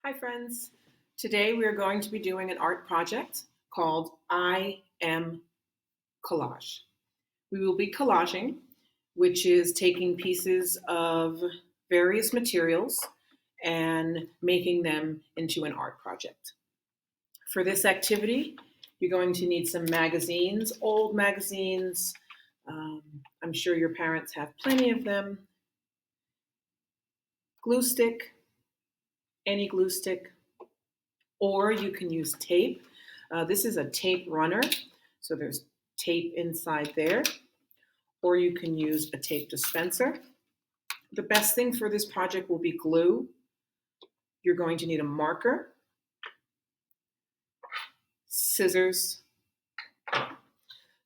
Hi friends. Today we are going to be doing an art project called I Am Collage. We will be collaging, which is taking pieces of various materials and making them into an art project. For this activity, you're going to need some magazines, old magazines. I'm sure your parents have plenty of them. Glue stick, any glue stick, or you can use tape. This is a tape runner, so there's tape inside there, or you can use a tape dispenser. The best thing for this project will be glue. You're going to need a marker, scissors,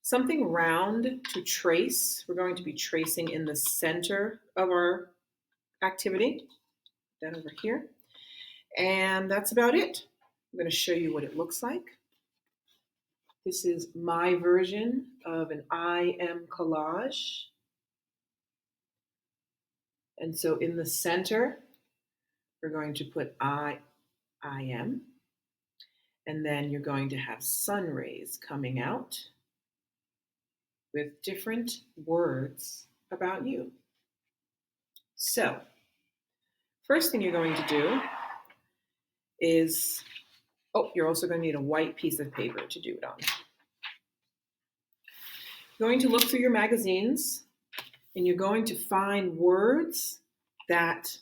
something round to trace. We're going to be tracing in the center of our activity, that over here, and that's about it. I'm going to show you what it looks like. This is my version of an I Am collage. And so in the center, we're going to put I am. And then you're going to have sun rays coming out with different words about you. So, first thing you're going to do is, you're also going to need a white piece of paper to do it on. You're going to look through your magazines and you're going to find words that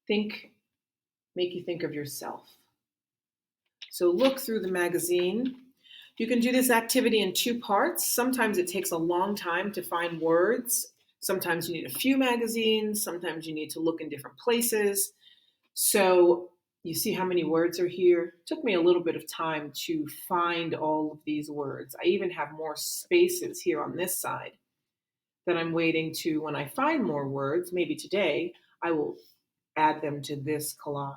make you think of yourself. So look through the magazine. You can do this activity in two parts. Sometimes it takes a long time to find words. Sometimes you need a few magazines. Sometimes you need to look in different places. So you see how many words are here? It took me a little bit of time to find all of these words. I even have more spaces here on this side that I'm waiting to, when I find more words, maybe today, I will add them to this collage.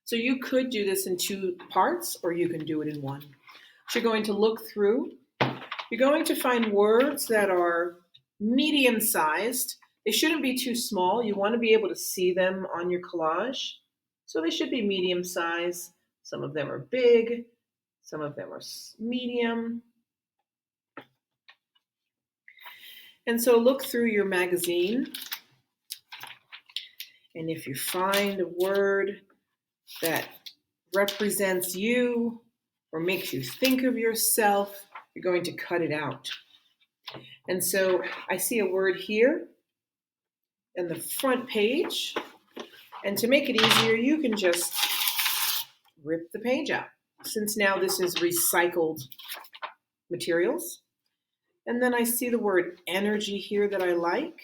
So you could do this in two parts, or you can do it in one. So you're going to look through. You're going to find words that are medium-sized. They shouldn't be too small. You want to be able to see them on your collage. So they should be medium-sized. Some of them are big. Some of them are medium. And so look through your magazine. And if you find a word that represents you or makes you think of yourself, you're going to cut it out. And so I see a word here in the front page. And to make it easier, you can just rip the page out, since now this is recycled materials. And then I see the word energy here that I like,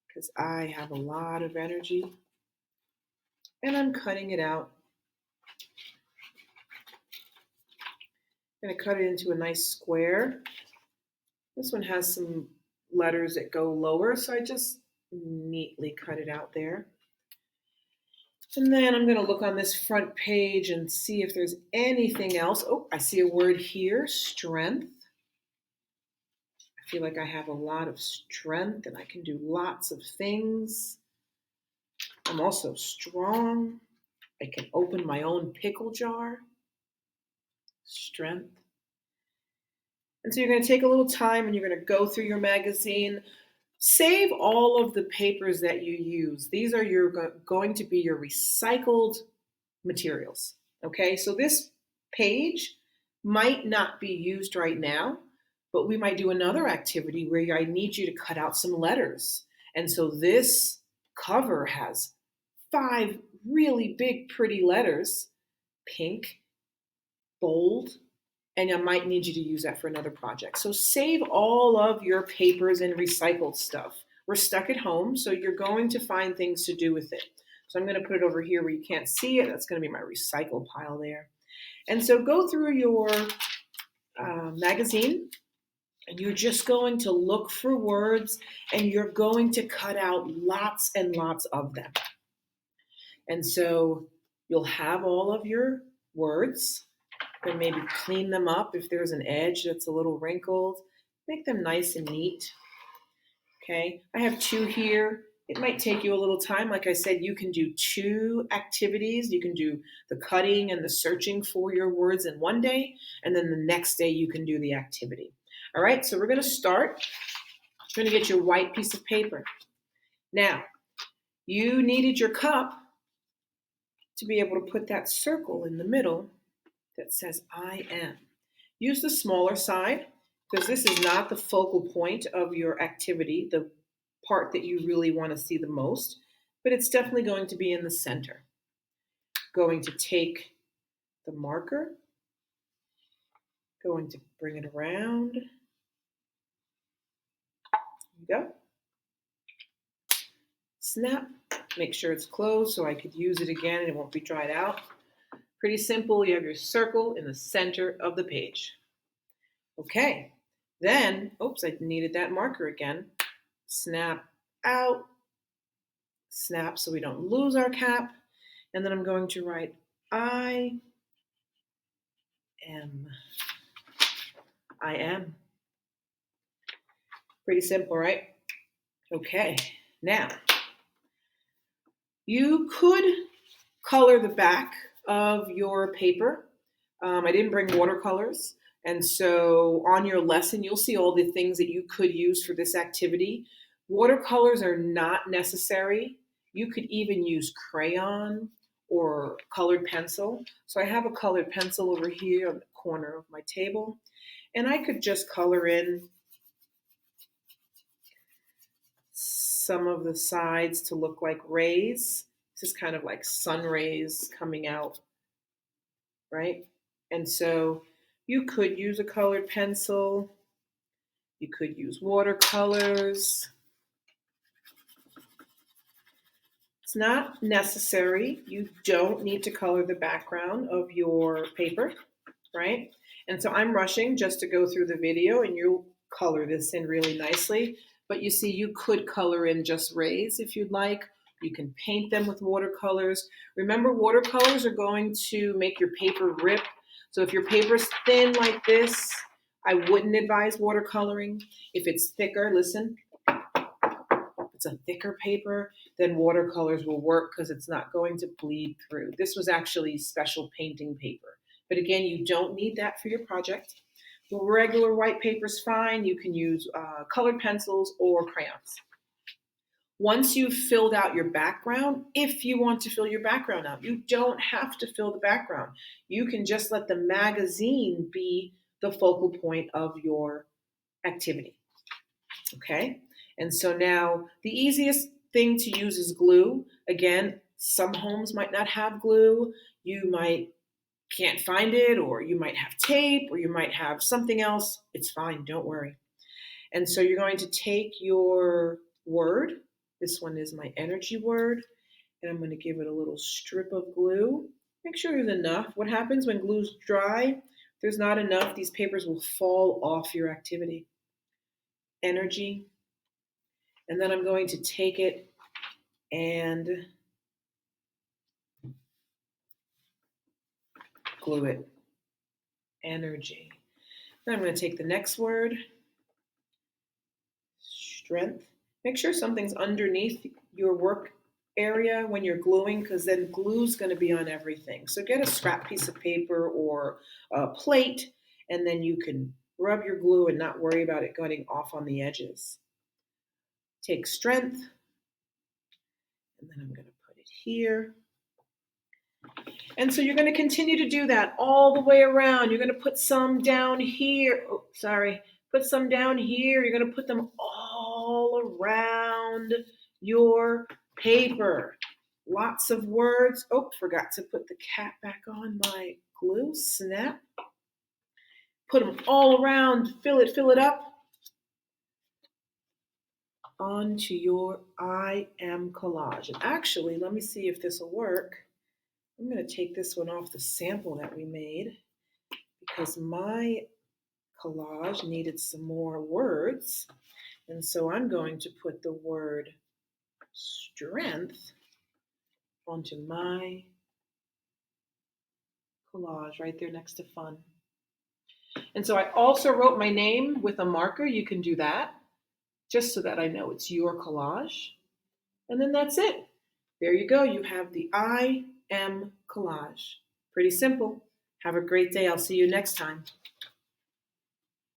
because I have a lot of energy. And I'm cutting it out. I'm going to cut it into a nice square. This one has some letters that go lower, so I just neatly cut it out there. And then I'm going to look on this front page and see if there's anything else. Oh, I see a word here, strength. I feel like I have a lot of strength and I can do lots of things. I'm also strong. I can open my own pickle jar. Strength. And so you're going to take a little time and you're going to go through your magazine. Save all of the papers that you use. These are going to be your recycled materials. Okay, so this page might not be used right now, but we might do another activity where I need you to cut out some letters. And so this cover has 5 really big, pretty letters, pink, bold, and I might need you to use that for another project. So save all of your papers and recycled stuff. We're stuck at home, so you're going to find things to do with it. So I'm going to put it over here where you can't see it. That's going to be my recycle pile there. And so go through your magazine, and you're just going to look for words, and you're going to cut out lots and lots of them. And so you'll have all of your words. And maybe clean them up if there's an edge that's a little wrinkled. Make them nice and neat. Okay, I have 2 here. It might take you a little time. Like I said, you can do 2 activities. You can do the cutting and the searching for your words in one day, and then the next day you can do the activity. All right, so we're going to start. You're going to get your white piece of paper. Now, you needed your cup to be able to put that circle in the middle that says I am. Use the smaller side because this is not the focal point of your activity, the part that you really want to see the most, but it's definitely going to be in the center. Going to take the marker, going to bring it around. There you go. Snap, make sure it's closed so I could use it again and it won't be dried out. Pretty simple. You have your circle in the center of the page. Okay, then, oops, I needed that marker again. Snap out, snap so we don't lose our cap. And then I'm going to write I am. I am. Pretty simple, right? Okay, now, you could color the back of your paper. I didn't bring watercolors. And so on your lesson, you'll see all the things that you could use for this activity. Watercolors are not necessary. You could even use crayon or colored pencil. So I have a colored pencil over here on the corner of my table. And I could just color in some of the sides to look like rays. This is kind of like sun rays coming out, right? And so you could use a colored pencil. You could use watercolors. It's not necessary. You don't need to color the background of your paper, right? And so I'm rushing just to go through the video and you'll color this in really nicely. But you see, you could color in just rays if you'd like. You can paint them with watercolors. Remember, watercolors are going to make your paper rip. So if your paper's thin like this, I wouldn't advise watercoloring. If it's thicker, listen, if it's a thicker paper, then watercolors will work because it's not going to bleed through. This was actually special painting paper. But again, you don't need that for your project. The regular white paper is fine. You can use colored pencils or crayons. Once you've filled out your background, if you want to fill your background out, you don't have to fill the background. You can just let the magazine be the focal point of your activity. Okay? And so now the easiest thing to use is glue. Again, some homes might not have glue. You might can't find it, or you might have tape, or you might have something else. It's fine, don't worry. And so you're going to take your word. This one is my energy word, and I'm going to give it a little strip of glue. Make sure there's enough. What happens when glue's dry? If there's not enough, these papers will fall off your activity. Energy. And then I'm going to take it and glue it. Energy. Then I'm going to take the next word. Strength. Make sure something's underneath your work area when you're gluing, because then glue's going to be on everything. So get a scrap piece of paper or a plate, and then you can rub your glue and not worry about it getting off on the edges. Take strength, and then I'm going to put it here. And so you're going to continue to do that all the way around. You're going to put some down here. Oh, sorry. Put some down here. You're going to put them all around your paper. Lots of words. Oh, forgot to put the cap back on my glue. Snap. Put them all around. Fill it up. Onto your I Am collage. And actually, let me see if this will work. I'm going to take this one off the sample that we made because my collage needed some more words. And so I'm going to put the word strength onto my collage right there next to fun. And so I also wrote my name with a marker. You can do that just so that I know it's your collage. And then that's it. There you go. You have the I Am Collage. Pretty simple. Have a great day. I'll see you next time.